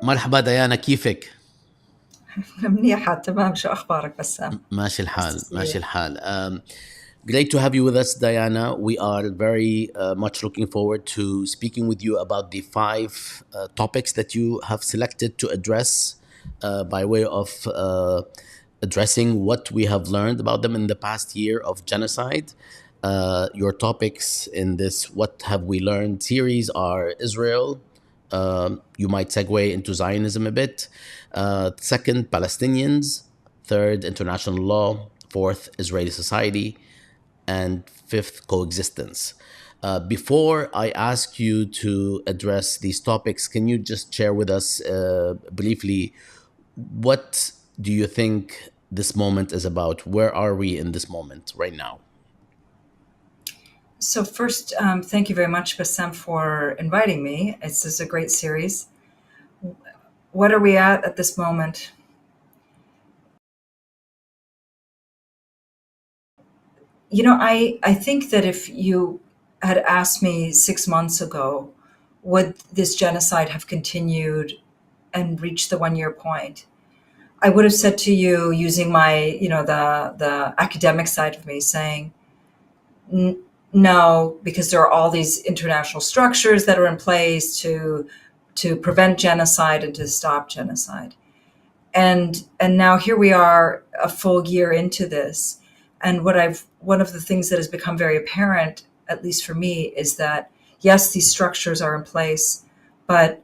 مرحبا ديانا، كيفك؟ منيحة تمام. شو أخبارك بسام؟ ماشي Nice to الحال see ماشي you. الحال. Great to have you with us, Diana. We are very much looking forward to speaking with you about the five topics that you have selected to address by way of addressing what we have learned about them in the past year of genocide. Your topics in this What Have We Learned series are Israel. You might segue into Zionism a bit. Second, Palestinians. Third, international law. Fourth, Israeli society. And fifth, coexistence. Before I ask you to address these topics, can you just share with us briefly what do you think this moment is about? Where are we in this moment right now? So first, thank you very much, Bassam, for inviting me. This is a great series. What are we at this moment? You know, I think that if you had asked me 6 months ago, would this genocide have continued and reached the 1 year point? I would have said to you, using my, the academic side of me, saying, no, because there are all these international structures that are in place to prevent genocide and to stop genocide. And now here we are a full year into this. And one of the things that has become very apparent, at least for me, is that yes, these structures are in place, but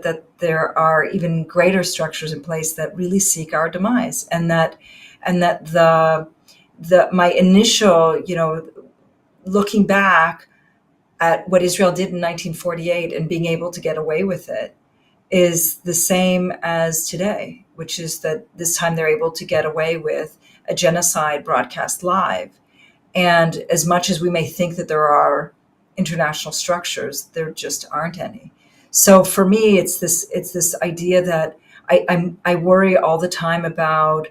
that there are even greater structures in place that really seek our demise, and that the my initial, looking back at what Israel did in 1948 and being able to get away with it is the same as today, which is that this time they're able to get away with a genocide broadcast live. And as much as we may think that there are international structures, there just aren't any. So for me, it's this idea that I worry all the time about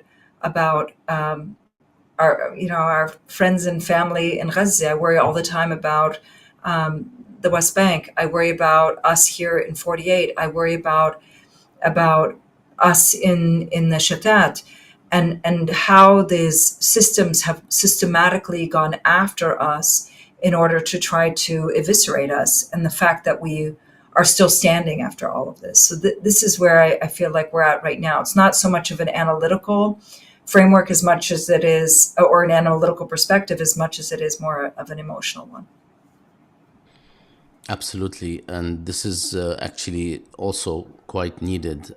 our friends and family in Gaza. I worry all the time about the West Bank. I worry about us here in 48. I worry about us in the Shatat, and how these systems have systematically gone after us in order to try to eviscerate us, and the fact that we are still standing after all of this. So this is where I feel like we're at right now. It's not so much of an analytical framework as much as it is, or an analytical perspective as much as it is more of an emotional one. Absolutely. And this is actually also quite needed.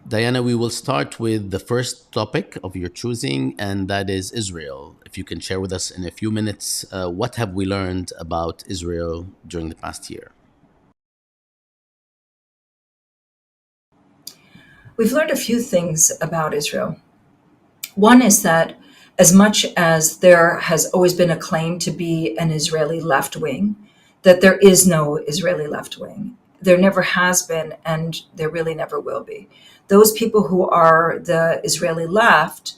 Diana, we will start with the first topic of your choosing, and that is Israel. If you can share with us in a few minutes, what have we learned about Israel during the past year? We've learned a few things about Israel. One is that as much as there has always been a claim to be an Israeli left wing, that there is no Israeli left wing. There never has been, and there really never will be. Those people who are the Israeli left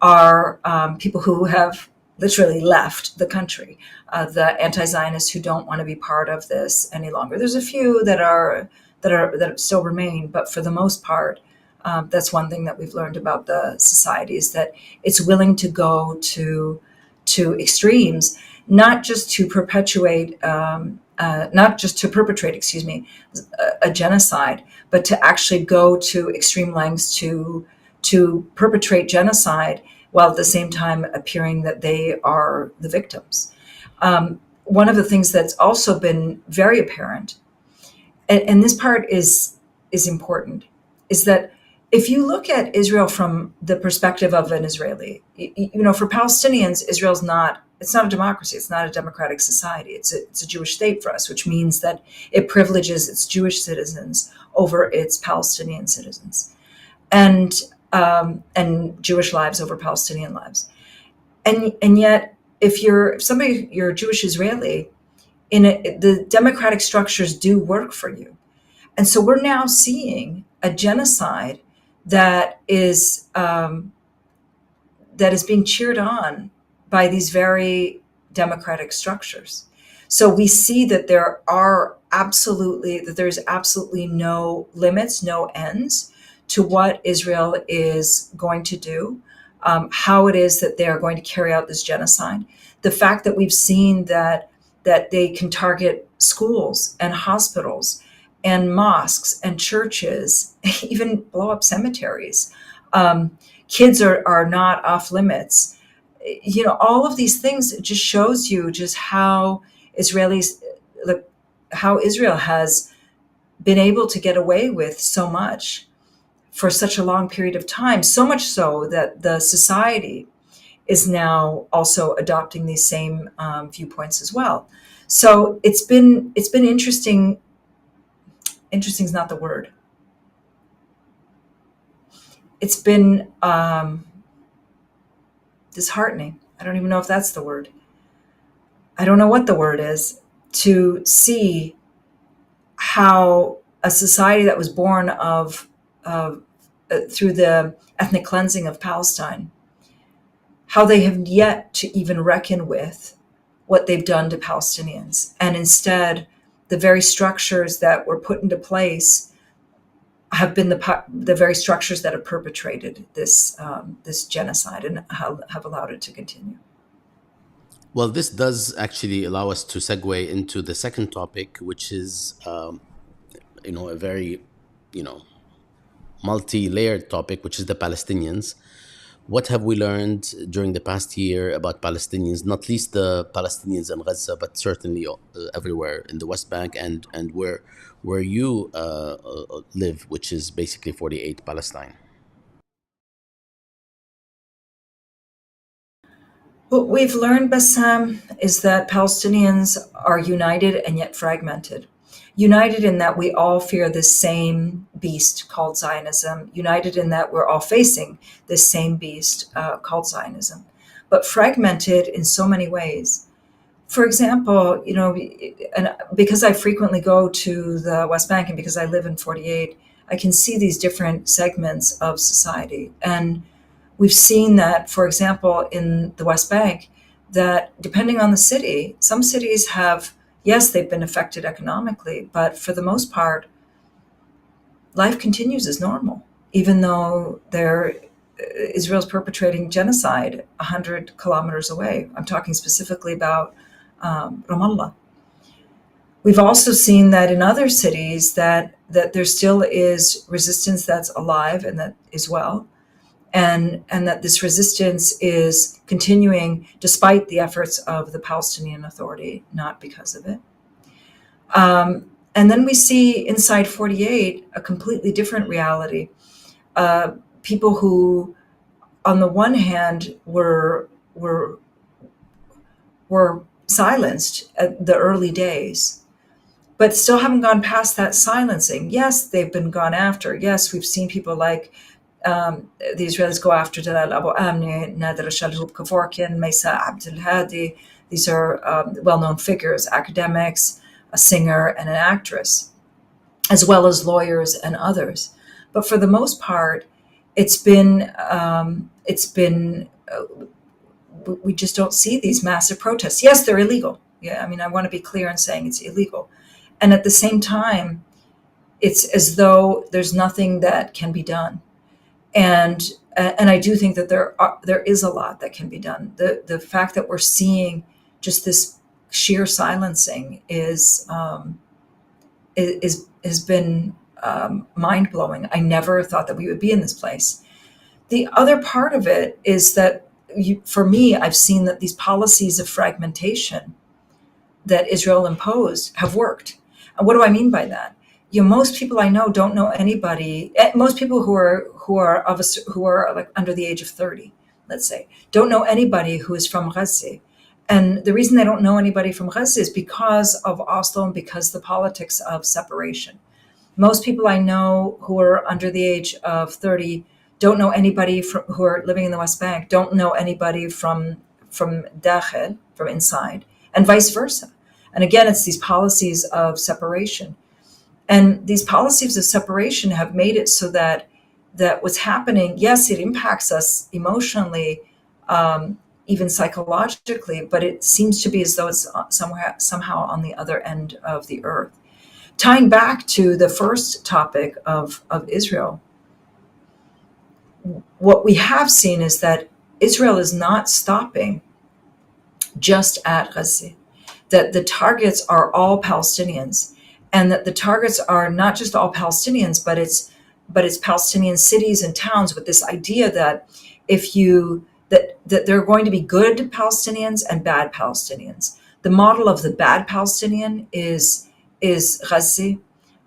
are people who have literally left the country, the anti-Zionists who don't want to be part of this any longer. There's a few that still remain, but for the most part, that's one thing that we've learned about the society, is that it's willing to go to extremes, not just to perpetrate, a genocide, but to actually go to extreme lengths to perpetrate genocide, while at the same time appearing that they are the victims. One of the things that's also been very apparent, and this part is important, is that if you look at Israel from the perspective of an Israeli, for Palestinians, Israel's it's not a democracy. It's not a democratic society. It's a Jewish state for us, which means that it privileges its Jewish citizens over its Palestinian citizens, and Jewish lives over Palestinian lives. And yet, if you're Jewish Israeli, the democratic structures do work for you. And so we're now seeing a genocide that is being cheered on by these very democratic structures. So we see that there are absolutely that there's absolutely no limits, no ends to what Israel is going to do, how it is that they are going to carry out this genocide. The fact that we've seen that they can target schools and hospitals and mosques and churches, even blow up cemeteries. Kids are not off limits. All of these things, it just shows you just how Israelis, how Israel has been able to get away with so much for such a long period of time, so much so that the society is now also adopting these same viewpoints as well. So it's been interesting. Interesting is not the word. It's been disheartening. I don't even know if that's the word. I don't know what the word is, to see how a society that was born of through the ethnic cleansing of Palestine, how they have yet to even reckon with what they've done to Palestinians. And instead, the very structures that were put into place have been the very structures that have perpetrated this genocide and have allowed it to continue. Well, this does actually allow us to segue into the second topic, which is, a very, you know, multi-layered topic, which is the Palestinians. What have we learned during the past year about Palestinians, not least the Palestinians in Gaza, but certainly everywhere in the West Bank and where you live, which is basically 48 Palestine? What we've learned, Bassam, is that Palestinians are united and yet fragmented. United in that we all fear this same beast called Zionism, united in that we're all facing this same beast called Zionism, but fragmented in so many ways. For example, and because I frequently go to the West Bank and because I live in 48, I can see these different segments of society. And we've seen that, for example, in the West Bank, that depending on the city, some cities have, yes, they've been affected economically, but for the most part, life continues as normal, even though Israel's perpetrating genocide 100 kilometers away. I'm talking specifically about Ramallah. We've also seen that in other cities that there still is resistance that's alive and that is well, and that this resistance is continuing despite the efforts of the Palestinian Authority, not because of it. And then we see inside 48 a completely different reality. People who, on the one hand, were silenced at the early days, but still haven't gone past that silencing. Yes, they've been gone after. Yes, we've seen people like the Israelis go after Jalal Abu Amni, Nader Shalhoub Kevorkian, Mesa Abdel Hadi. These are well-known figures, academics, a singer, and an actress, as well as lawyers and others. But for the most part, it's been we just don't see these massive protests. Yes, they're illegal. Yeah, I mean, I want to be clear in saying it's illegal. And at the same time, it's as though there's nothing that can be done. And I do think that there is a lot that can be done. The fact that we're seeing just this sheer silencing has been mind blowing. I never thought that we would be in this place. The other part of it is that for me, I've seen that these policies of fragmentation that Israel imposed have worked. And what do I mean by that? Most people I know don't know anybody. Most people who are like under the age of 30, let's say, don't know anybody who is from Gaza. And the reason they don't know anybody from Gaza is because of Oslo and because the politics of separation. Most people I know who are under the age of 30 don't know anybody who are living in the West Bank, don't know anybody from Dakhel, from inside, and vice versa. And again, it's these policies of separation. And these policies of separation have made it so that what's happening, yes, it impacts us emotionally, even psychologically, but it seems to be as though it's somehow on the other end of the earth. tying back to the first topic of Israel, what we have seen is that Israel is not stopping just at Gaza, that the targets are all Palestinians, and that the targets are not just all Palestinians, but it's Palestinian cities and towns, with this idea that if you that there are going to be good Palestinians and bad Palestinians. The model of the bad Palestinian is Gaza.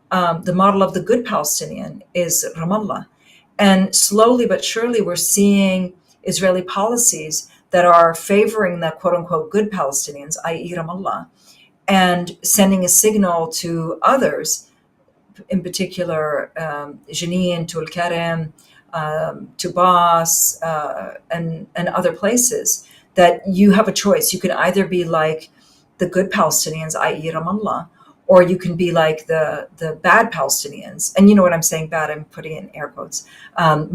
The model of the good Palestinian is Ramallah. And slowly but surely, we're seeing Israeli policies that are favoring the quote unquote good Palestinians, i.e., Ramallah, and sending a signal to others, in particular, Jenin, Tul Karem, Tubas, and other places, that you have a choice. You can either be like the good Palestinians, i.e., Ramallah, or you can be like the bad Palestinians. And you know what I'm saying, bad, I'm putting in air quotes,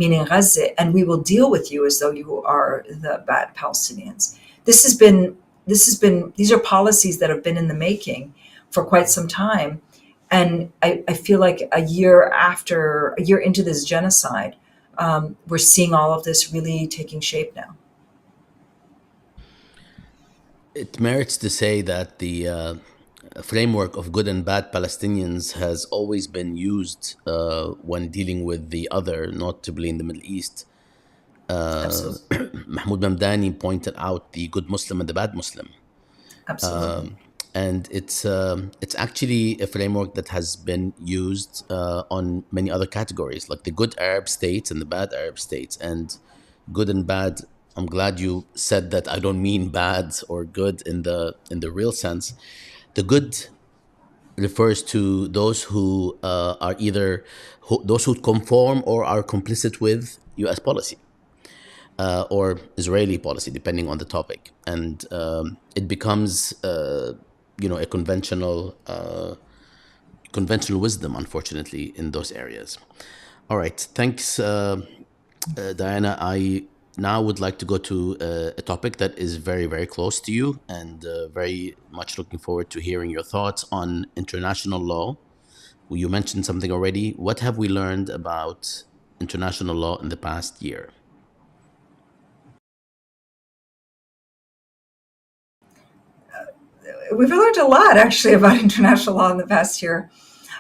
meaning Gaza, and we will deal with you as though you are the bad Palestinians. These are policies that have been in the making for quite some time. And I feel like a year into this genocide, we're seeing all of this really taking shape now. It merits to say that the framework of good and bad Palestinians has always been used when dealing with the other, notably in the Middle East. Absolutely. Mahmoud Mamdani pointed out the good Muslim and the bad Muslim. Absolutely. And it's actually a framework that has been used on many other categories, like the good Arab states and the bad Arab states. And good and bad, I'm glad you said that. I don't mean bad or good in the real sense. The good refers to those who are either those who conform or are complicit with U.S. policy or Israeli policy, depending on the topic, and it becomes a conventional wisdom, unfortunately, in those areas. All right, thanks, Diana. I now would like to go to a topic that is very, very close to you, and very much looking forward to hearing your thoughts on international law. You mentioned something already. What have we learned about international law in the past year? We've learned a lot, actually, about international law in the past year.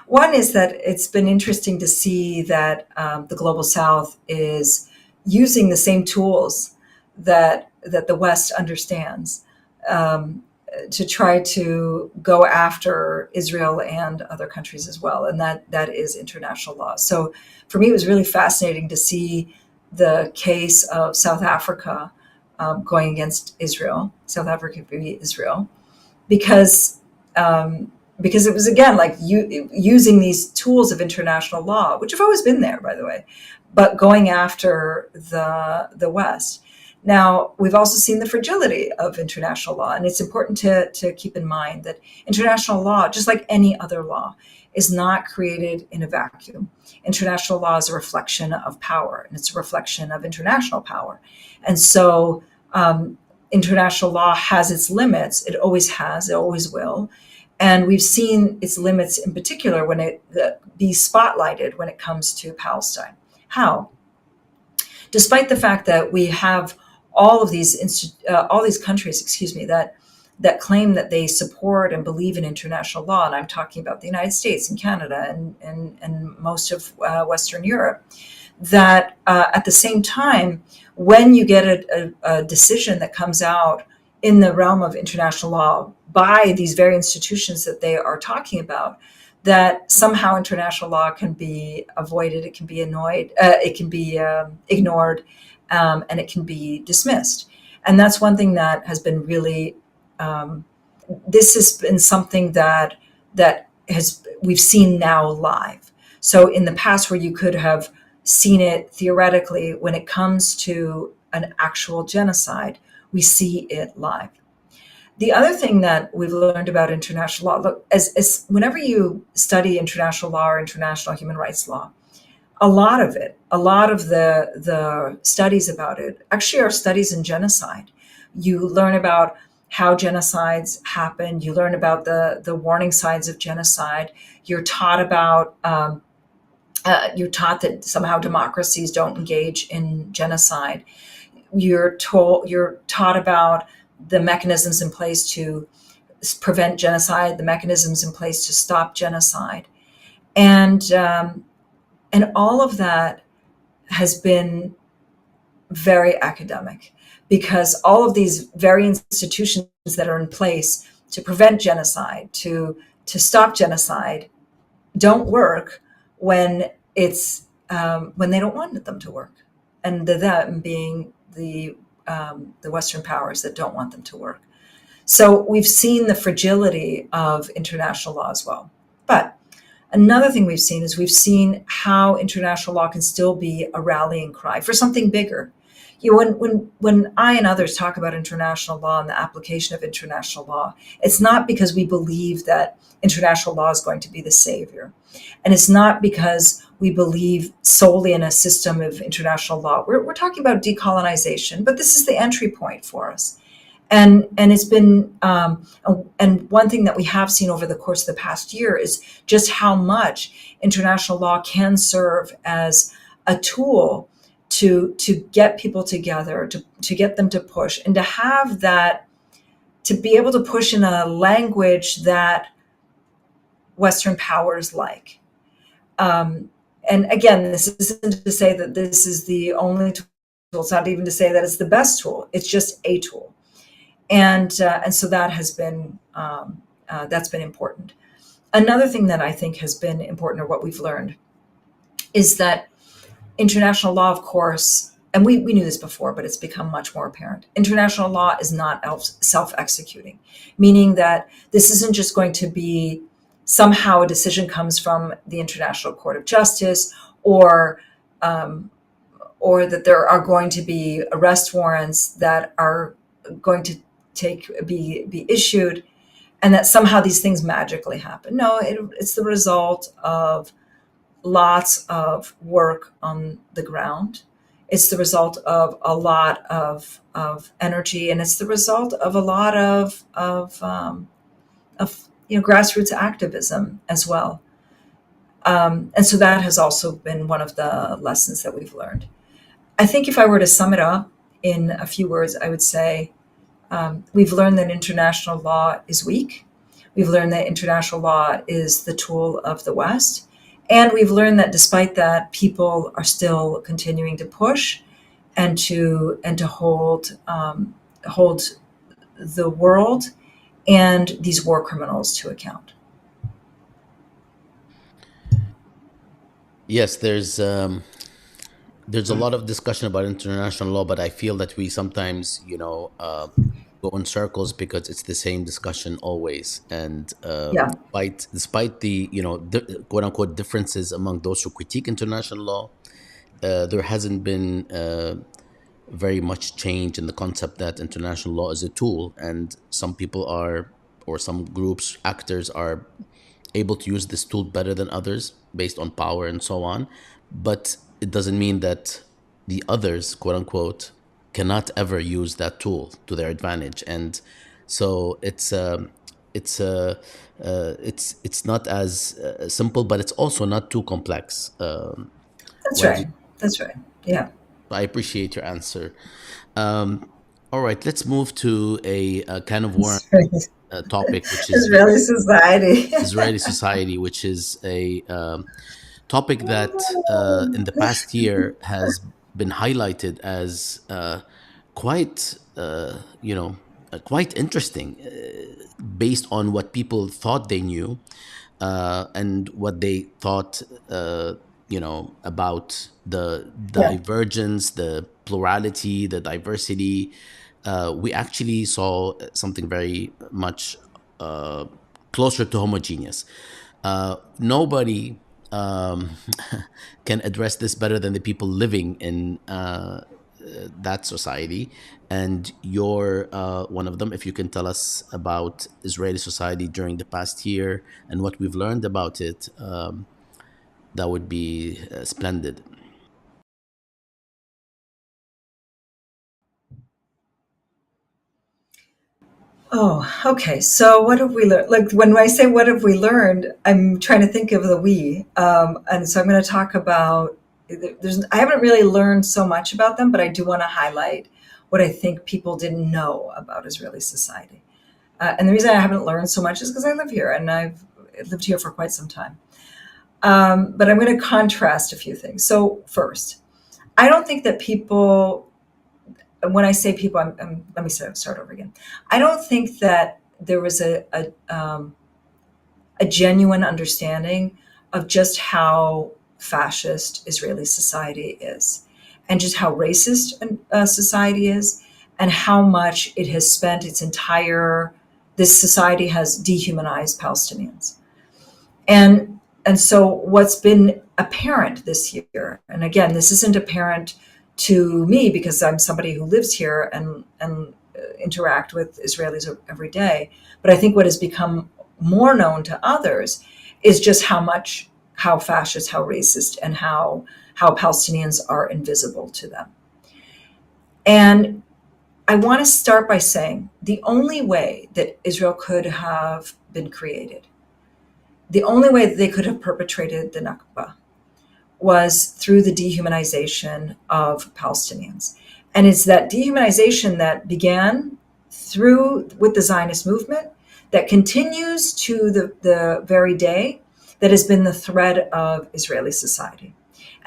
One is that it's been interesting to see that the global South is using the same tools that the West understands, to try to go after Israel and other countries as well, and that is international law. So for me, it was really fascinating to see the case of South Africa going against Israel, South Africa v. Israel, because because it was, again, like using these tools of international law, which have always been there, by the way, but going after the West. Now, we've also seen the fragility of international law, and it's important to keep in mind that international law, just like any other law, is not created in a vacuum. International law is a reflection of power, and it's a reflection of international power. And so international law has its limits. It always has, it always will. And we've seen its limits in particular when it be spotlighted when it comes to Palestine. How? Despite the fact that we have all these countries, that claim that they support and believe in international law, and I'm talking about the United States and Canada and most of Western Europe, that at the same time, when you get a decision that comes out in the realm of international law by these very institutions that they are talking about, that somehow international law can be avoided, it can be it can be ignored, and it can be dismissed. And that's one thing that has been really, this has been something that we've seen now live. So in the past, where you could have seen it theoretically, when it comes to an actual genocide, we see it live. The other thing that we've learned about international law, look, as whenever you study international law or international human rights law, a lot of the studies about it actually are studies in genocide. You learn about how genocides happen. You learn about the warning signs of genocide. You're taught about you're taught that somehow democracies don't engage in genocide. You're taught about the mechanisms in place to prevent genocide, the mechanisms in place to stop genocide, and all of that has been very academic, because all of these very institutions that are in place to prevent genocide, to stop genocide, don't work when it's when they don't want them to work, and the them being the Western powers that don't want them to work. So we've seen the fragility of international law as well. But another thing we've seen is we've seen how international law can still be a rallying cry for something bigger. You know, when I and others talk about international law and the application of international law, it's not because we believe that international law is going to be the savior. And it's not because we believe solely in a system of international law. We're talking about decolonization, but this is the entry point for us. And it's been and one thing that we have seen over the course of the past year is just how much international law can serve as a tool to get people together, to get them to push, and to have that, to be able to push in a language that Western powers like. And again, this isn't to say that this is the only tool. It's not even to say that it's the best tool. It's just a tool, and so that has been that's been important. Another thing that I think has been important, or what we've learned, is that international law, of course, and we knew this before, but it's become much more apparent. International law is not self-executing, meaning that this isn't just going to be somehow a decision comes from the International Court of Justice, or um, or that there are going to be arrest warrants that are going to be issued, and that somehow these things magically happen. No, it's the result of lots of work on the ground. It's the result of a lot of energy, and it's the result of a lot of grassroots activism as well. And so that has also been one of the lessons that we've learned. I think if I were to sum it up in a few words, I would say we've learned that international law is weak. We've learned that international law is the tool of the West. And we've learned that despite that, people are still continuing to push and to hold the world and these war criminals to account. Yes, there's a lot of discussion about international law, but I feel that we sometimes, go in circles because it's the same discussion always. And Yeah, despite the quote unquote differences among those who critique international law, there hasn't been very much change in the concept that international law is a tool, and some people are, or some groups, actors are able to use this tool better than others based on power and so on. But it doesn't mean that the others, quote unquote, cannot ever use that tool to their advantage. And so it's not as simple, but it's also not too complex. that's What do right. you, That's right. Yeah. I appreciate your answer. All right, let's move to a kind of warm topic, which is very Israeli society. Israeli society, which is a topic that in the past year has been highlighted as quite interesting, based on what people thought they knew, and what they thought, about the Yeah. divergence, the plurality, the diversity. We actually saw something very much uh, closer to homogeneous. Nobody can address this better than the people living in that society. And you're one of them. If you can tell us about Israeli society during the past year and what we've learned about it, that would be splendid. Oh, okay. So what have we learned? Like when I say what have we learned, I'm trying to think of the we. And so I'm going to talk about, I haven't really learned so much about them, but I do want to highlight what I think people didn't know about Israeli society. And the reason I haven't learned so much is because I live here and I've lived here for quite some time. But I'm going to contrast a few things. So first, I don't think that people, when I say people, let me start over again. I don't think that there was a genuine understanding of just how fascist Israeli society is, and just how racist society is, and how much it has spent its entire, this society has dehumanized Palestinians. And so what's been apparent this year, and again, this isn't apparent to me because I'm somebody who lives here and interact with Israelis every day, but I think what has become more known to others is just how fascist, how racist, and how Palestinians are invisible to them. And I want to start by saying the only way that Israel could have been created, the only way that they could have perpetrated the Nakba was through the dehumanization of Palestinians. And it's that dehumanization that began through with the Zionist movement that continues to the very day that has been the thread of Israeli society.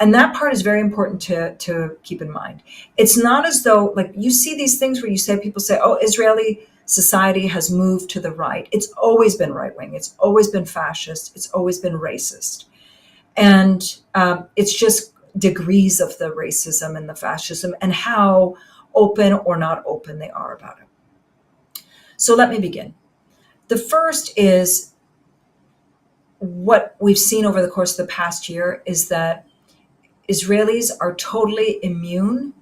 And that part is very important to keep in mind. It's not as though, like, you see these things where you say, people say, oh, Israeli society has moved to the right. It's always been right wing. It's always been fascist. It's always been racist. And it's just degrees of the racism and the fascism and how open or not open they are about it. So let me begin. The first is what we've seen over the course of the past year is that Israelis are totally immune.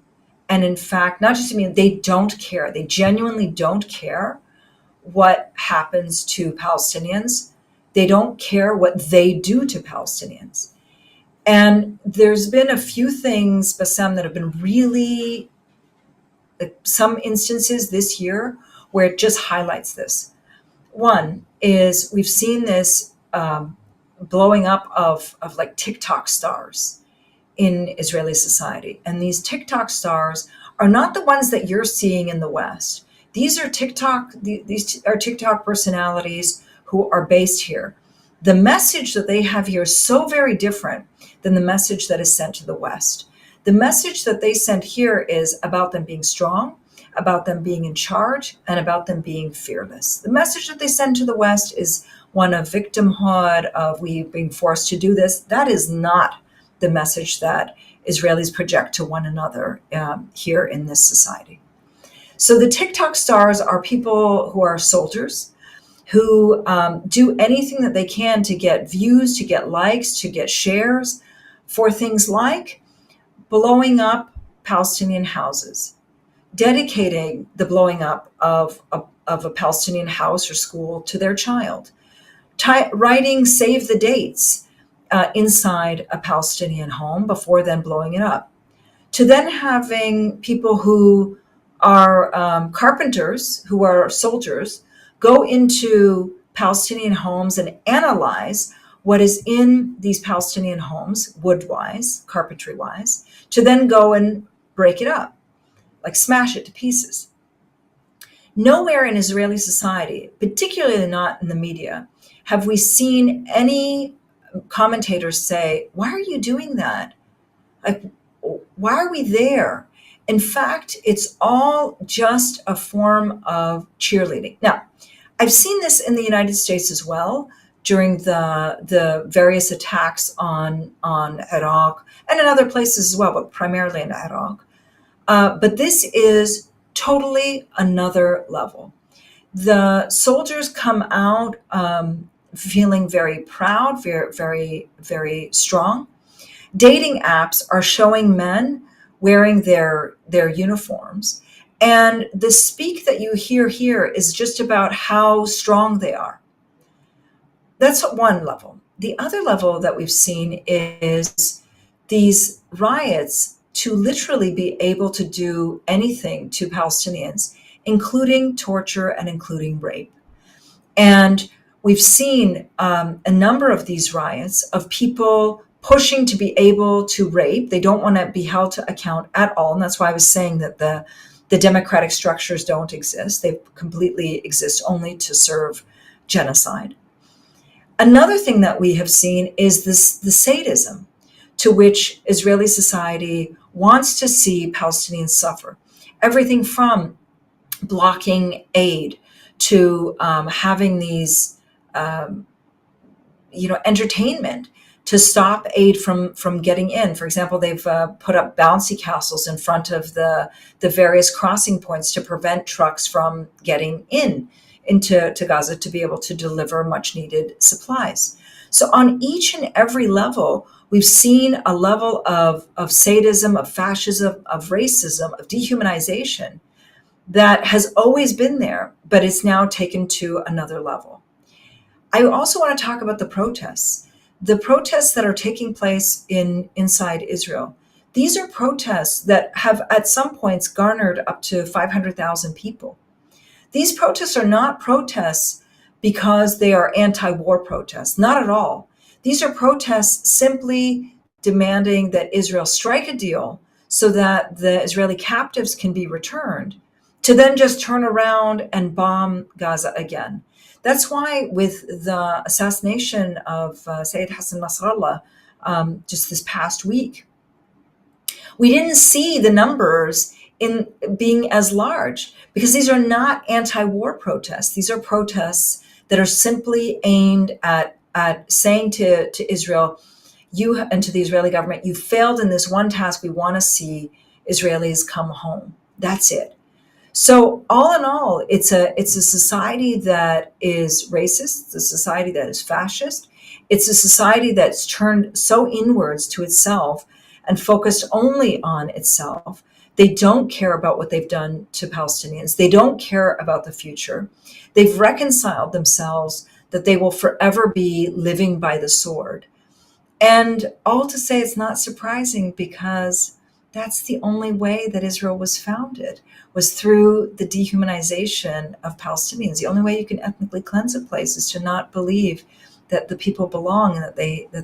And in fact, not just immune, they don't care. They genuinely don't care what happens to Palestinians. They don't care what they do to Palestinians. And there's been a few things, Bassam, that have been really, some instances this year where it just highlights this. One is we've seen this blowing up of like TikTok stars in Israeli society. And these TikTok stars are not the ones that you're seeing in the West. These are these are TikTok personalities who are based here. The message that they have here is so very different than the message that is sent to the West. The message that they send here is about them being strong, about them being in charge, and about them being fearless. The message that they send to the West is one of victimhood, of we being forced to do this. That is not the message that Israelis project to one another here in this society. So the TikTok stars are people who are soldiers, who do anything that they can to get views, to get likes, to get shares for things like blowing up Palestinian houses, dedicating the blowing up of a Palestinian house or school to their child, writing save the dates inside a Palestinian home before then blowing it up, to then having people who are carpenters, who are soldiers, go into Palestinian homes and analyze what is in these Palestinian homes, wood-wise, carpentry-wise, to then go and break it up, like smash it to pieces. Nowhere in Israeli society, particularly not in the media, have we seen any commentators say, why are you doing that? Like, why are we there? In fact, it's all just a form of cheerleading. Now, I've seen this in the United States as well during the various attacks on Iraq and in other places as well, but primarily in Iraq. But this is totally another level. The soldiers come out feeling very proud, very, very, very strong. Dating apps are showing men wearing their uniforms, and the speak that you hear here is just about how strong they are. That's one level. The other level that we've seen is these riots to literally be able to do anything to Palestinians including torture and including rape. And we've seen a number of these riots of people pushing to be able to rape. They don't want to be held to account at all. And that's why I was saying that the democratic structures don't exist. They completely exist only to serve genocide. Another thing that we have seen is the sadism to which Israeli society wants to see Palestinians suffer. Everything from blocking aid to having these, entertainment to stop aid from getting in. For example, they've put up bouncy castles in front of the various crossing points to prevent trucks from getting into Gaza to be able to deliver much needed supplies. So on each and every level, we've seen a level of sadism, of fascism, of racism, of dehumanization that has always been there, but it's now taken to another level. I also want to talk about the protests that are taking place inside Israel. These are protests that have at some points garnered up to 500,000 people. These protests are not protests because they are anti-war protests, not at all. These are protests simply demanding that Israel strike a deal so that the Israeli captives can be returned, to then just turn around and bomb Gaza again. That's why with the assassination of Sayyid Hassan Nasrallah just this past week, we didn't see the numbers in being as large, because these are not anti-war protests. These are protests that are simply aimed at saying to Israel, you and to the Israeli government, you failed in this one task. We want to see Israelis come home. That's it. So all in all, it's a society that is racist. It's a society that is fascist. It's a society that's turned so inwards to itself and focused only on itself. They don't care about what they've done to Palestinians. They don't care about the future. They've reconciled themselves that they will forever be living by the sword. And all to say, it's not surprising, because that's the only way that Israel was founded, was through the dehumanization of Palestinians. The only way you can ethnically cleanse a place is to not believe that the people belong and that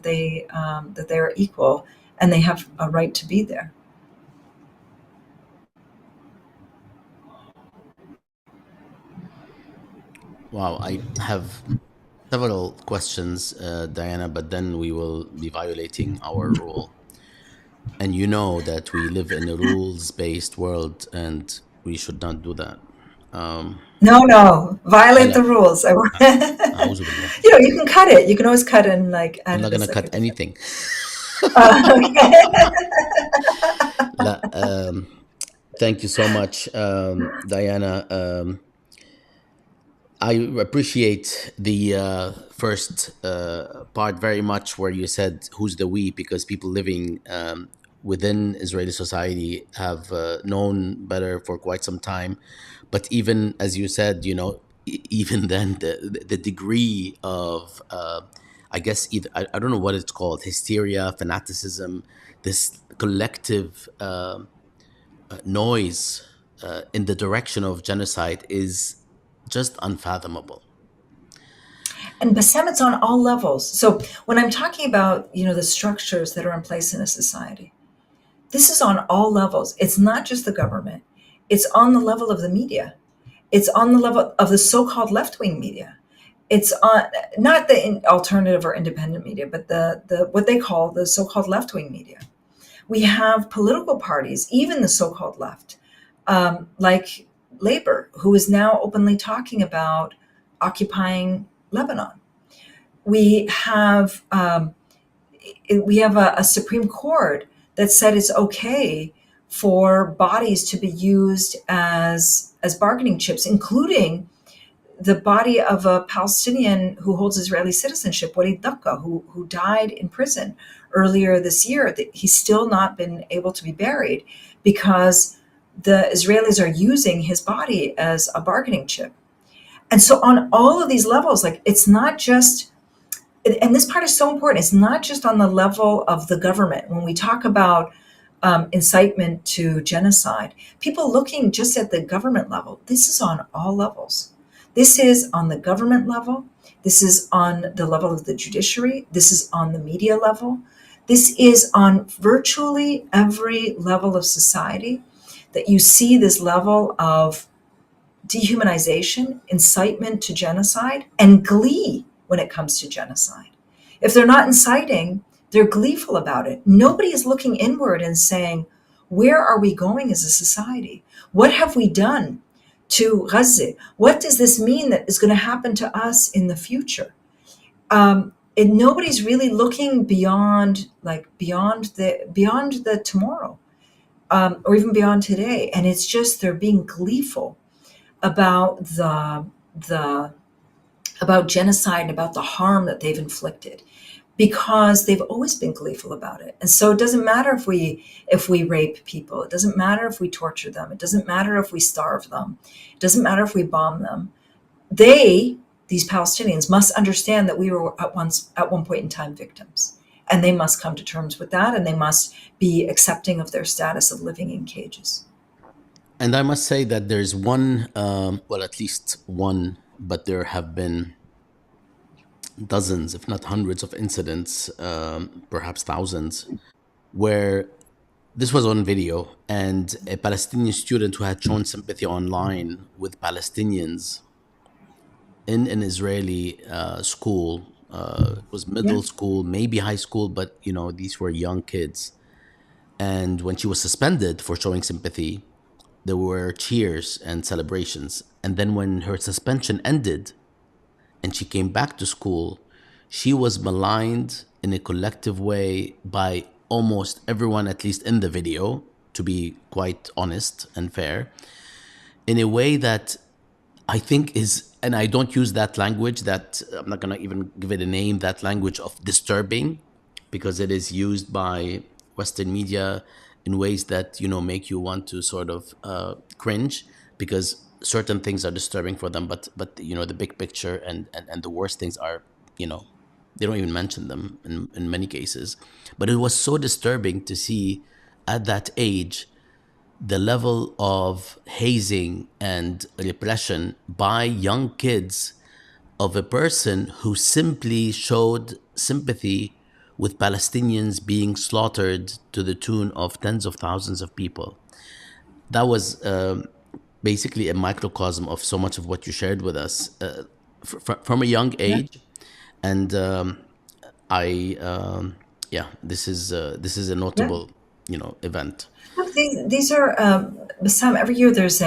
they are equal and they have a right to be there. Wow, I have several questions, Diana, but then we will be violating our rule. And you know that we live in a rules based world and we should not do that. No, violate لا the rules. أعوذ بالله. You can cut it. You can always cut and like I'm add not it gonna as like a cut different. anything. Okay. لا, thank you so much, Diana. I appreciate the first part very much, where you said who's the we, because people living within Israeli society have known better for quite some time. But even as you said, even then, the degree of, I guess, either, I don't know what it's called, hysteria, fanaticism, this collective noise in the direction of genocide is just unfathomable. And Bassam, it's on all levels. So when I'm talking about, the structures that are in place in a society, this is on all levels. It's not just the government. It's on the level of the media. It's on the level of the so-called left-wing media. It's on not the alternative or independent media, but the what they call the so-called left-wing media. We have political parties, even the so-called left, like Labor, who is now openly talking about occupying Lebanon. We have a Supreme Court that said it's okay for bodies to be used as bargaining chips, including the body of a Palestinian who holds Israeli citizenship, Walid Daqqa, who died in prison earlier this year. He's still not been able to be buried because the Israelis are using his body as a bargaining chip. And so on all of these levels, like, it's not just, and this part is so important, it's not just on the level of the government. When we talk about incitement to genocide. People looking just at the government level. This is on all levels. This is on the government level. This is on the level of the judiciary. This is on the media level. This is on virtually every level of society that you see this level of dehumanization, incitement to genocide, and glee when it comes to genocide. If they're not inciting, they're gleeful about it. Nobody is looking inward and saying, where are we going as a society? What have we done to Gaza? What does this mean that is going to happen to us in the future? And nobody's really looking beyond, beyond the tomorrow, or even beyond today. And it's just they're being gleeful about the about genocide and about the harm that they've inflicted, because they've always been gleeful about it. And so it doesn't matter if we rape people, it doesn't matter if we torture them, it doesn't matter if we starve them, it doesn't matter if we bomb them. These Palestinians must understand that we were at one point in time victims, and they must come to terms with that, and they must be accepting of their status of living in cages. And I must say that there's one, well, at least one, but there have been dozens, if not hundreds, of incidents, perhaps thousands, where this was on video, and a Palestinian student who had shown sympathy online with Palestinians in an Israeli school, it was Yeah. middle school, maybe high school, but these were young kids. And when she was suspended for showing sympathy, there were cheers and celebrations. And then when her suspension ended and she came back to school, she was maligned in a collective way by almost everyone, at least in the video, to be quite honest and fair, in a way that I think is, and I don't use that language, that I'm not going to even give it a name, that language of disturbing, because it is used by Western media in ways that, make you want to sort of cringe, because certain things are disturbing for them, but the big picture and the worst things are, they don't even mention them in many cases. But it was so disturbing to see at that age the level of hazing and repression by young kids of a person who simply showed sympathy with Palestinians being slaughtered to the tune of tens of thousands of people. That was basically a microcosm of so much of what you shared with us from a young Yeah. age. And I, yeah, this is a Yeah. notable, event. Look, these are Bassam. Every year there's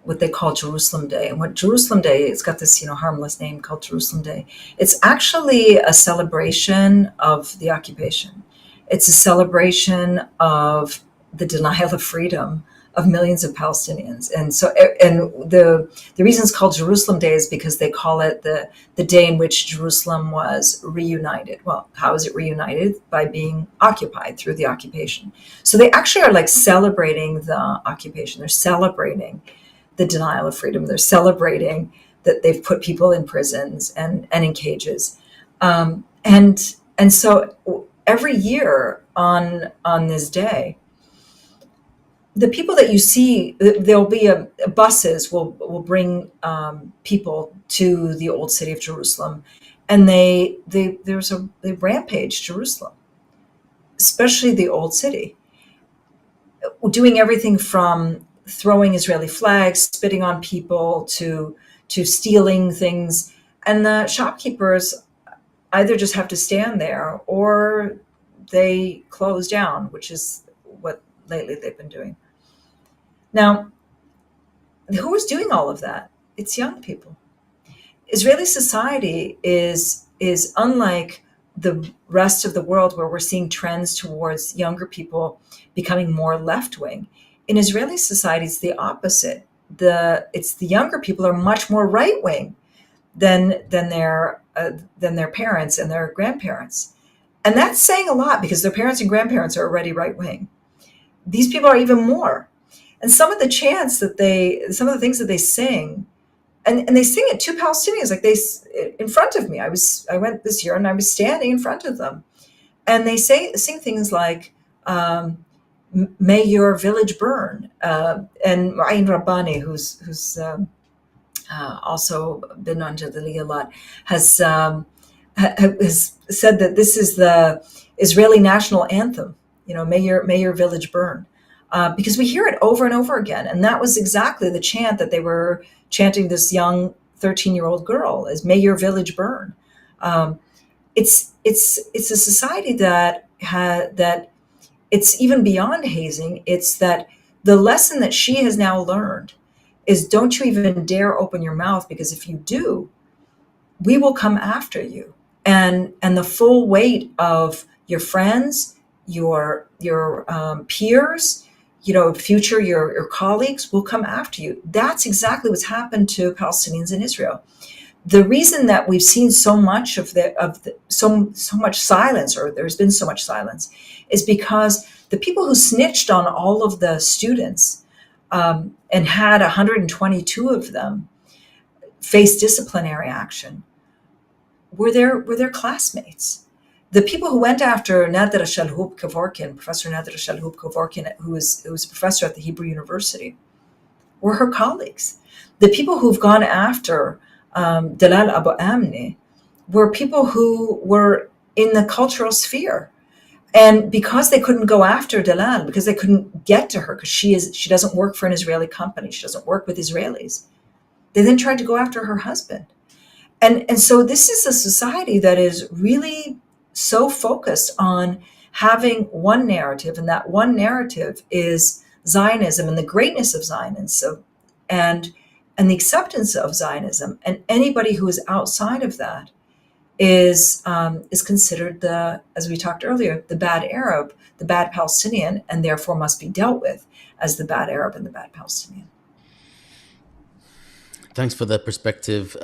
what they call Jerusalem Day, and what Jerusalem Day, it's got this harmless name called Jerusalem Day. It's actually a celebration of the occupation. It's a celebration of the denial of freedom of millions of Palestinians. And so, and the reason it's called Jerusalem Day is because they call it the day in which Jerusalem was reunited. Well, how is it reunited? By being occupied through the occupation. So they actually are like celebrating the occupation. They're celebrating the denial of freedom. They're celebrating that they've put people in prisons and in cages. And so every year on this day, the people that you see, there'll be buses will bring people to the old city of Jerusalem, and they rampage Jerusalem, especially the old city, doing everything from throwing Israeli flags, spitting on people, to stealing things, and the shopkeepers either just have to stand there or they close down, which is what lately they've been doing. Now, who is doing all of that? It's young people. Israeli society is unlike the rest of the world, where we're seeing trends towards younger people becoming more left wing. In Israeli society, it's the opposite. It's the younger people are much more right wing than their parents and their grandparents, and that's saying a lot because their parents and grandparents are already right wing. These people are even more. And some of the some of the things that they sing, and they sing it to Palestinians, like in front of me. I went this year and I was standing in front of them, And they sing things like, "May your village burn," and Ma'in Rabbani, who's also been on Jadali a lot, has has said that this is the Israeli national anthem. May your village burn, because we hear it over and over again, and that was exactly the chant that they were chanting. This young 13-year-old girl is "May your village burn." Um, it's a society that it's even beyond hazing. It's that the lesson that she has now learned is, don't you even dare open your mouth, because if you do, we will come after you. And the full weight of your friends, your peers, future your colleagues will come after you. That's exactly what's happened to Palestinians in Israel. The reason that we've seen so much so much silence, or there's been so much silence, is because the people who snitched on all of the students, and had 122 of them face disciplinary action, were their classmates. The people who went after Nadra Shalhoub Kevorkian, Professor Nadra Shalhoub Kevorkian, who was a professor at the Hebrew University, were her colleagues. The people who've gone after Dalal Abu Amni were people who were in the cultural sphere. And because they couldn't go after Dalal, because they couldn't get to her, because she doesn't work for an Israeli company, she doesn't work with Israelis, they then tried to go after her husband. And so this is a society that is really so focused on having one narrative, and that one narrative is Zionism and the greatness of Zionism, and the acceptance of Zionism. And anybody who is outside of that is considered, as we talked earlier, the bad Arab, the bad Palestinian, and therefore must be dealt with as the bad Arab and the bad Palestinian. Thanks for that perspective,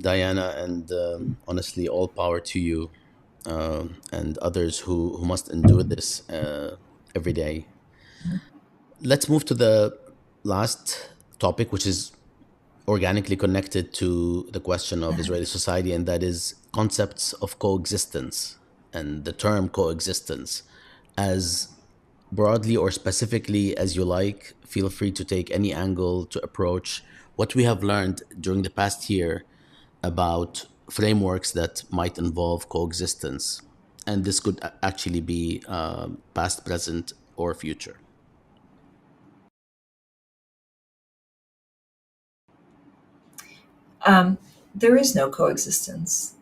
Diana, and honestly, all power to you, and others who must endure this every day. Let's move to the last topic, which is organically connected to the question of Israeli society, and that is concepts of coexistence and the term coexistence. As broadly or specifically as you like, feel free to take any angle to approach what we have learned during the past year about frameworks that might involve coexistence. And this could actually be past, present, or future. There is no coexistence,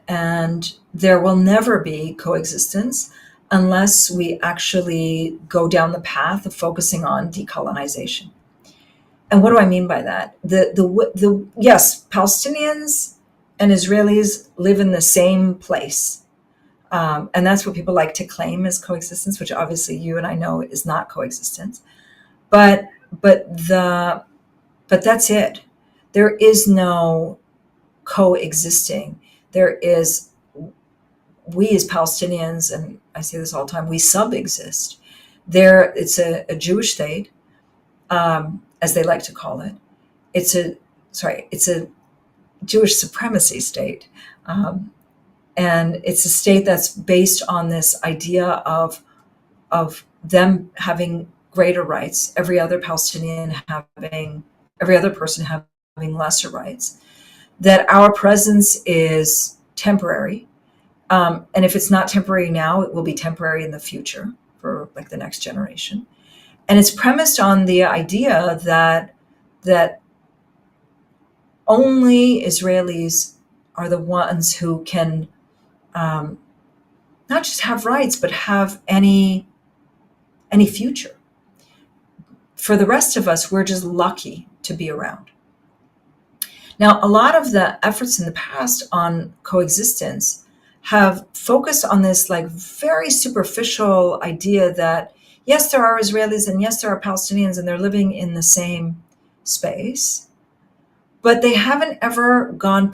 and there will never be coexistence unless we actually go down the path of focusing on decolonization. And what do I mean by that? Yes, Palestinians and Israelis live in the same place, and that's what people like to claim as coexistence, which obviously you and I know is not coexistence. But but the but that's it. There is no coexisting. There is, we as Palestinians, and I say this all the time, we subexist. It's a Jewish state, as they like to call it. It's a Jewish supremacy state, and it's a state that's based on this idea of them having greater rights, every other person having lesser rights. That our presence is temporary, and if it's not temporary now, it will be temporary in the future for like the next generation. And it's premised on the idea that only Israelis are the ones who can, not just have rights, but have any future. For the rest of us, we're just lucky to be around. Now, a lot of the efforts in the past on coexistence have focused on this like very superficial idea that yes, there are Israelis and yes, there are Palestinians and they're living in the same space, but they haven't ever gone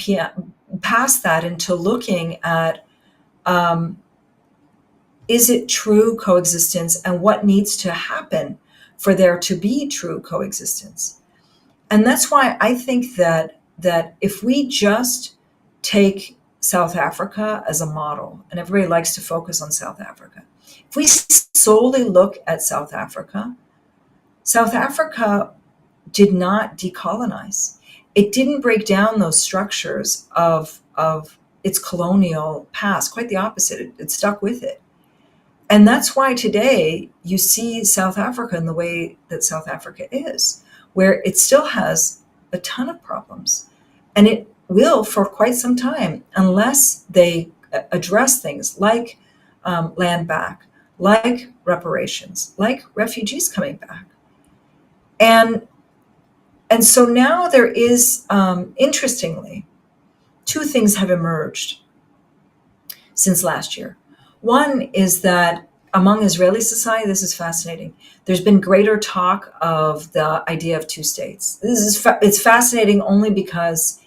past that into looking at, is it true coexistence and what needs to happen for there to be true coexistence. And that's why I think that if we just take South Africa as a model, and everybody likes to focus on South Africa. If we solely look at South Africa, South Africa did not decolonize. It didn't break down those structures of its colonial past. Quite the opposite. It stuck with it. And that's why today you see South Africa in the way that South Africa is, where it still has a ton of problems. And it will for quite some time, unless they address things like land back, like reparations, like refugees coming back. And and so now there is, interestingly, two things have emerged since last year. One is that among Israeli society, this is fascinating. There's been greater talk of the idea of two states. It's fascinating only because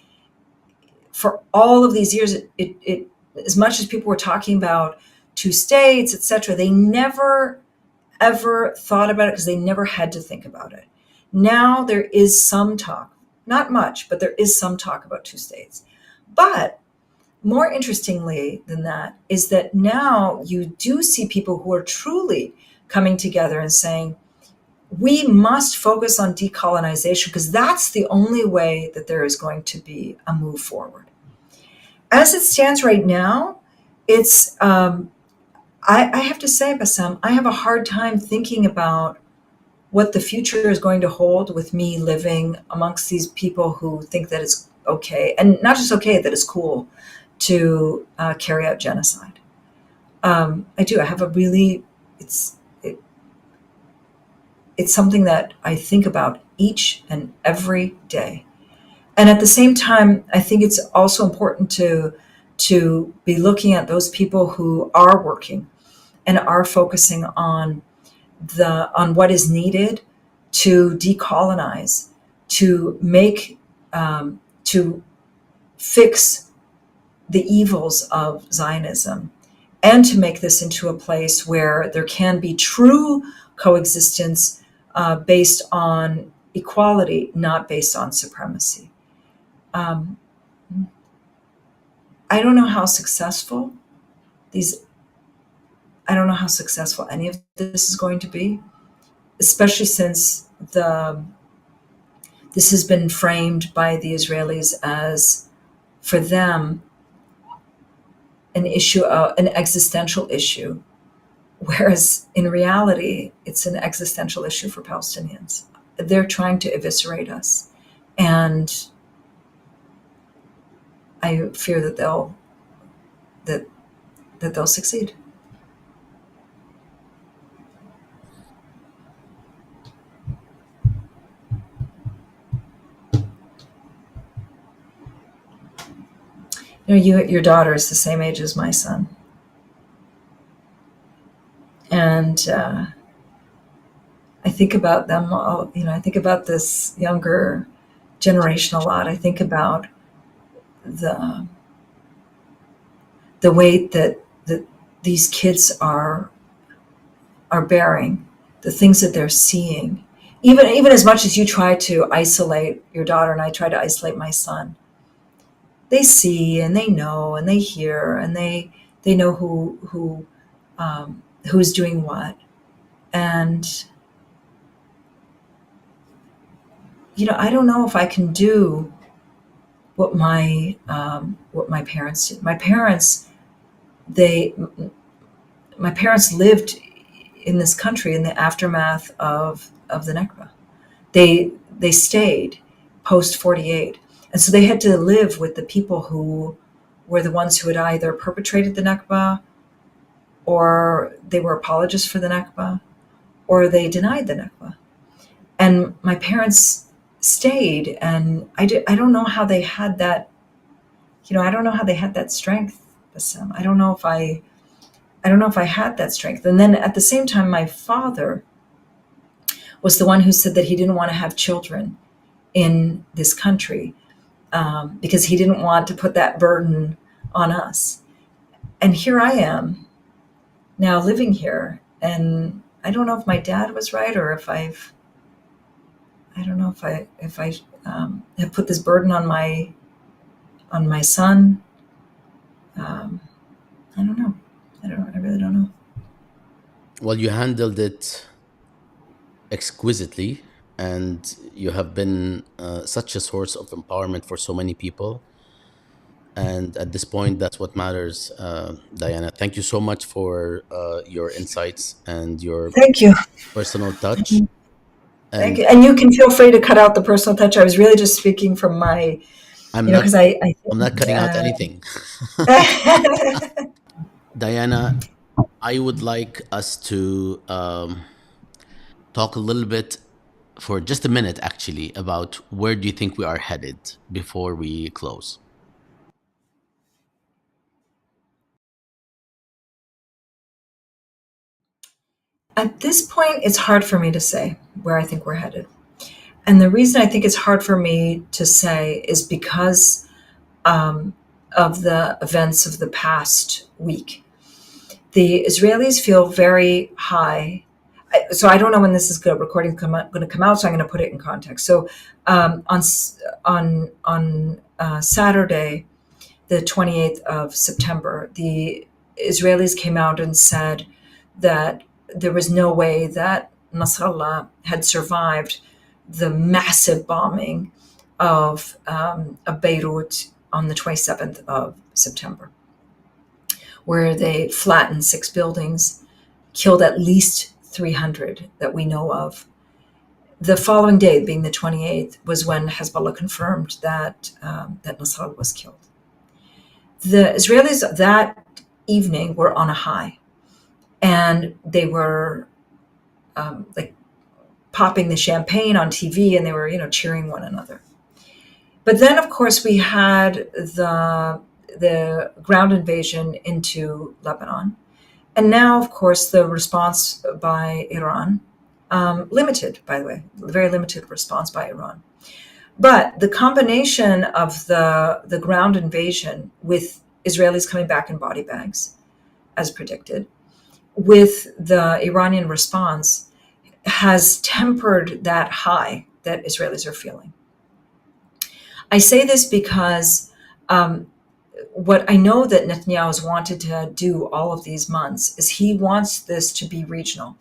for all of these years, it as much as people were talking about two states, etc., they never ever thought about it because they never had to think about it. Now there is some talk, not much, but there is some talk about two states. But more interestingly than that is that now you do see people who are truly coming together and saying, we must focus on decolonization because that's the only way that there is going to be a move forward. As it stands right now, it's, I have to say, Bassam, I have a hard time thinking about what the future is going to hold with me living amongst these people who think that it's okay, and not just okay, that it's cool to carry out genocide. I do. I have a really, it's something that I think about each and every day. And at the same time, I think it's also important to be looking at those people who are working and are focusing on what is needed to decolonize, to make, to fix the evils of Zionism, and to make this into a place where there can be true coexistence based on equality, not based on supremacy. Um, I don't know how successful these. I don't know how successful any of this is going to be, especially since this has been framed by the Israelis as, for them, an issue, an existential issue, whereas in reality, it's an existential issue for Palestinians. They're trying to eviscerate us, and I fear that they'll succeed. Your daughter is the same age as my son, and I think about them all. I think about this younger generation a lot. I think about the weight that these kids are bearing, the things that they're seeing. Even as much as you try to isolate your daughter and I try to isolate my son, they see and they know and they hear and they know who's doing what. And I don't know if I can do what my parents did. My parents lived in this country in the aftermath of the Nakba. They stayed post 48, and so they had to live with the people who were the ones who had either perpetrated the Nakba, or they were apologists for the Nakba, or they denied the Nakba. And my parents stayed, and I don't know how they had that. I don't know how they had that strength, Bassam. I don't know if I had that strength. And then at the same time, my father was the one who said that he didn't want to have children in this country because he didn't want to put that burden on us. And here I am now living here, and I don't know if my dad was right, or if I don't know if I have put this burden on my son. Um, I don't know. I really don't know. Well, you handled it exquisitely, and you have been such a source of empowerment for so many people. And at this point, that's what matters, Diana. Thank you so much for your insights and your Thank you. personal touch. Thank And you. And you can feel free to cut out the personal touch. I was really just speaking from my, I'm you know, not because I I'm not think, cutting out anything. Diana, I would like us to talk a little bit for just a minute, actually, about where do you think we are headed before we close. at this point, it's hard for me to say where I think we're headed. And the reason I think it's hard for me to say is because um, of the events of the past week. The Israelis feel very high. So I don't know when this is good. Recording going to come out, so I'm going to put it in context. So on Saturday, the 28th of September, the Israelis came out and said that there was no way that Nasrallah had survived the massive bombing of Beirut on the 27th of September, where they flattened 6 buildings, killed at least 300 that we know of. The following day, being the 28th, was when Hezbollah confirmed that Nasrallah was killed. The Israelis that evening were on a high, and they were like popping the champagne on TV, and they were cheering one another. But then, of course, we had the ground invasion into Lebanon, and now, of course, the response by Iran, limited, by the way, very limited response by Iran. But the combination of the ground invasion with Israelis coming back in body bags, as predicted, with the Iranian response, has tempered that high that Israelis are feeling. I say this because what I know that Netanyahu has wanted to do all of these months is he wants this to be regional.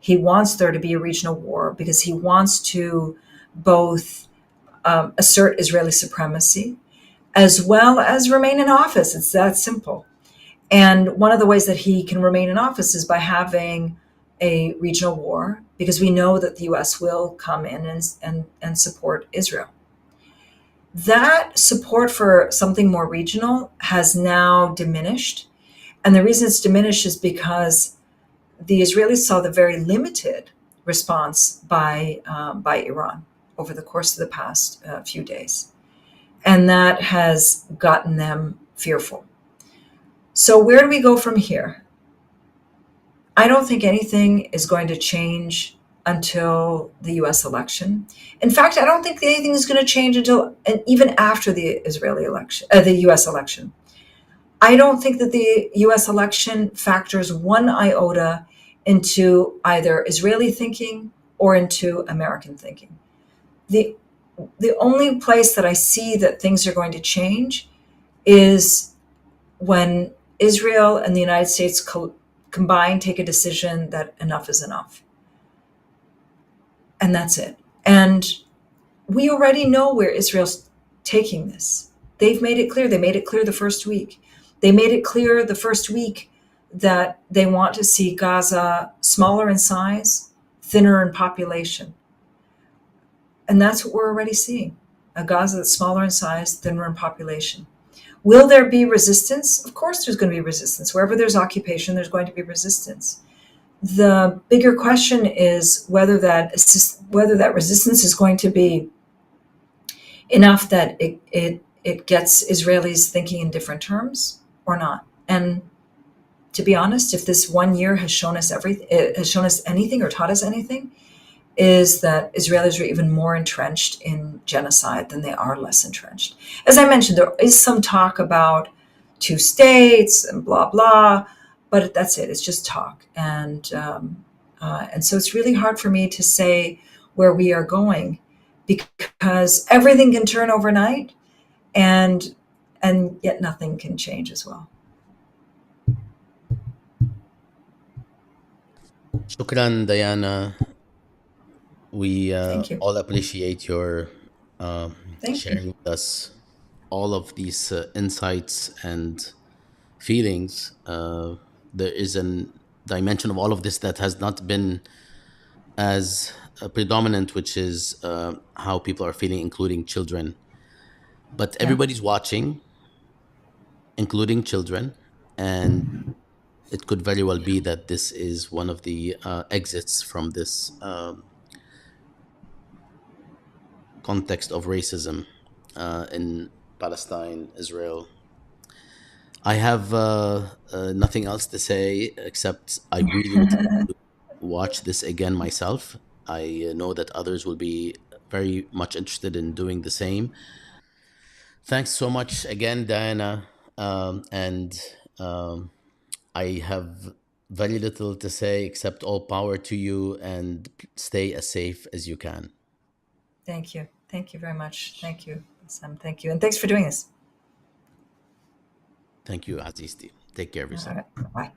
He wants there to be a regional war because he wants to both assert Israeli supremacy as well as remain in office. It's that simple. And one of the ways that he can remain in office is by having a regional war, because we know that the US will come in and support Israel. That support for something more regional has now diminished. And the reason it's diminished is because the Israelis saw the very limited response by Iran over the course of the past few days. And that has gotten them fearful. So, where do we go from here? I don't think anything is going to change until the US election. In fact, I don't think anything is going to change until and even after the Israeli election, the US election. I don't think that the US election factors one iota into either Israeli thinking or into American thinking. The the only place that I see that things are going to change is when Israel and the United States combine, take a decision that enough is enough. And that's it. And we already know where Israel's taking this. They've made it clear. They made it clear the first week. They made it clear the first week that they want to see Gaza smaller in size, thinner in population. And that's what we're already seeing, a Gaza that's smaller in size, thinner in population. Will there be resistance? Of course, there's going to be resistance. Wherever there's occupation, there's going to be resistance. The bigger question is whether that resistance is going to be enough that it gets Israelis thinking in different terms or not. And to be honest, if this 1 year has shown us anything or taught us anything, is that Israelis are even more entrenched in genocide than they are less entrenched. As I mentioned, there is some talk about 2 states and blah blah, but that's it. It's just talk, and so it's really hard for me to say where we are going, because everything can turn overnight, and yet nothing can change as well. Shukran, Diana. We Thank you. all appreciate your Thank you. sharing with us all of these insights and feelings. There is a dimension of all of this that has not been as predominant, which is how people are feeling, including children. But Yeah. everybody's watching, including children, and it could very well be that this is one of the exits from this context of racism in Palestine, Israel. I have nothing else to say except I really would like to watch this again myself. I know that others will be very much interested in doing the same. Thanks so much again, Diana. And um, I have very little to say except all power to you and stay as safe as you can. Thank you. Thank you very much. Thank you, Sam. Thank you. And thanks for doing this. Thank you, Azisti. Take care of All yourself. right. Bye.